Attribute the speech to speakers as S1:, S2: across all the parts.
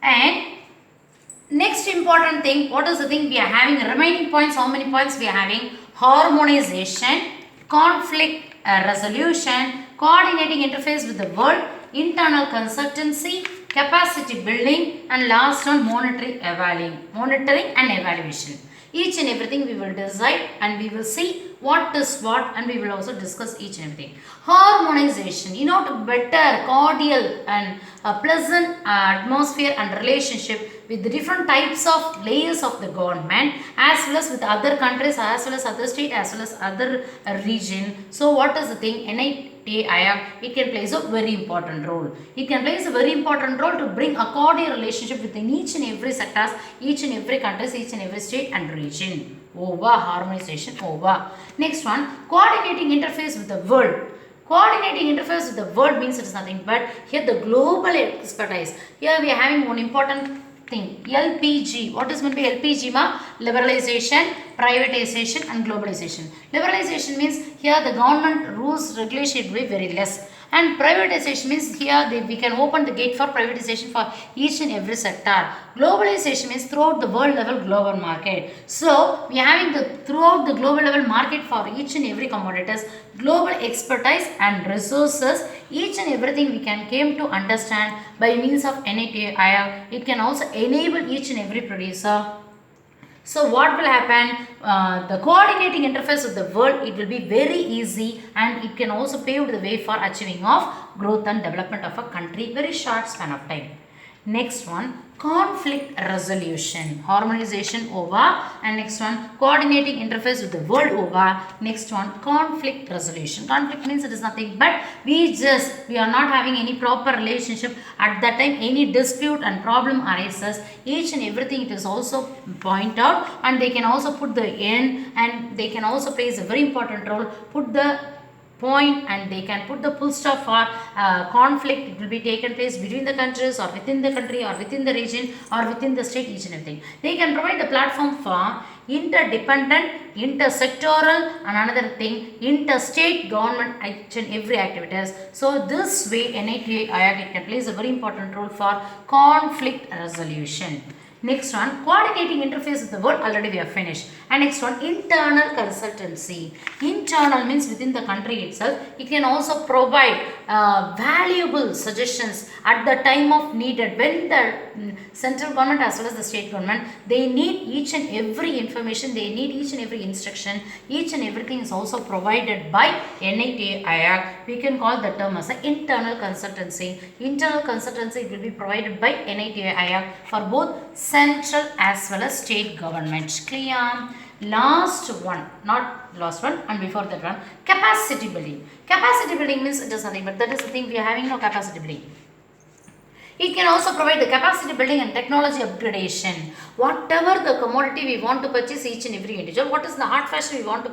S1: And next important thing, what is the thing we are having? Remaining points, how many points we are having? Harmonization, conflict resolution, coordinating interface with the world, internal consultancy, capacity building, and last one monitoring and evaluation. Each and everything we will decide and we will see what is what, and we will also discuss each and everything. Harmonization, to better, cordial and pleasant atmosphere and relationship with the different types of layers of the government, as well as with other countries, as well as other state, as well as other region. So what is the thing? NITIAC, it can play a very important role. It can play a very important role to bring a cordial relationship within each and every sectors, each and every countries, each and every state and region. Over harmonization, over. Next one, coordinating interface with the world. Coordinating interface with the world means it is nothing but here the global expertise. Here we are having one important thing, LPG. What is meant by LPG? Liberalization, privatization and globalization. Liberalization means here the government rules regulation will be very less. And privatization means here we can open the gate for privatization for each and every sector. Globalization means throughout the world level global market. So we are having the throughout the global level market for each and every commodities, global expertise and resources, each and everything we can came to understand by means of NITIAC. It can also enable each and every producer. So what will happen? The coordinating interface of the world, it will be very easy, and it can also pave the way for achieving of growth and development of a country very short span of time. Next one, conflict resolution, harmonization over, and next one, coordinating interface with the world over. Next one, conflict resolution. Conflict means it is nothing but we are not having any proper relationship at that time. Any dispute and problem arises, each and everything it is also point out, and they can also put the end, and they can also play a very important role, put the point, and they can put the full stop for conflict. It will be taken place between the countries or within the country or within the region or within the state, each and everything. They can provide the platform for interdependent, intersectoral, and another thing, interstate government each and every activities. So this way NITIAC can play a very important role for conflict resolution. Next one, coordinating interface with the world, already we have finished. And next one, internal consultancy. Internal means within the country itself. It can also provide valuable suggestions at the time of needed. When the central government as well as the state government, they need each and every information, they need each and every instruction, each and everything is also provided by NITIAC. We can call the term as an internal consultancy. Internal consultancy will be provided by NITIAC for both central as well as state government. Clear? Last one, not last one, and before that one, capacity building. Capacity building means it is nothing but that is the thing we are having no capacity building. It can also provide the capacity building and technology upgradation. Whatever the commodity we want to purchase, each and every individual, what is the hard fashion we want to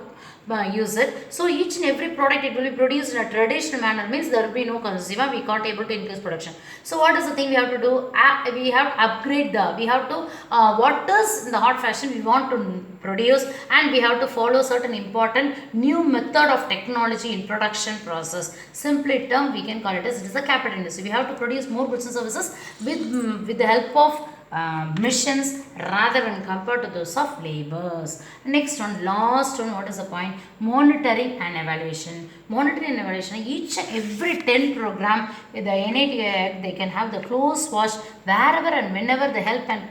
S1: use it. So each and every product it will be produced in a traditional manner, means there will be no consumer, we can't able to increase production. So what is the thing we have to do? We have to upgrade we have to, what is in the hot fashion we want to produce, and we have to follow certain important new method of technology in production process. Simply term we can call it as it is a capital industry. We have to produce more goods and services with the help of missions rather than compared to those of labors. Next one, last one, what is the point? Monitoring and evaluation. Monitoring and evaluation, each and every 10 program with the NITIAC, they can have the close watch wherever and whenever the help and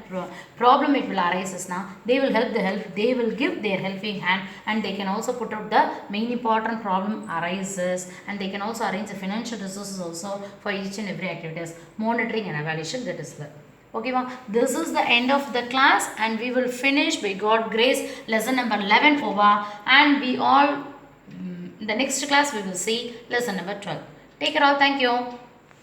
S1: problem it will arises now. They will they will give their helping hand, and they can also put out the main important problem arises, and they can also arrange the financial resources also for each and every activities. Monitoring and evaluation, that is the okay, this is the end of the class, and we will finish by God grace lesson number 11 over, and we all in the next class we will see lesson number 12. Take care all. Thank you.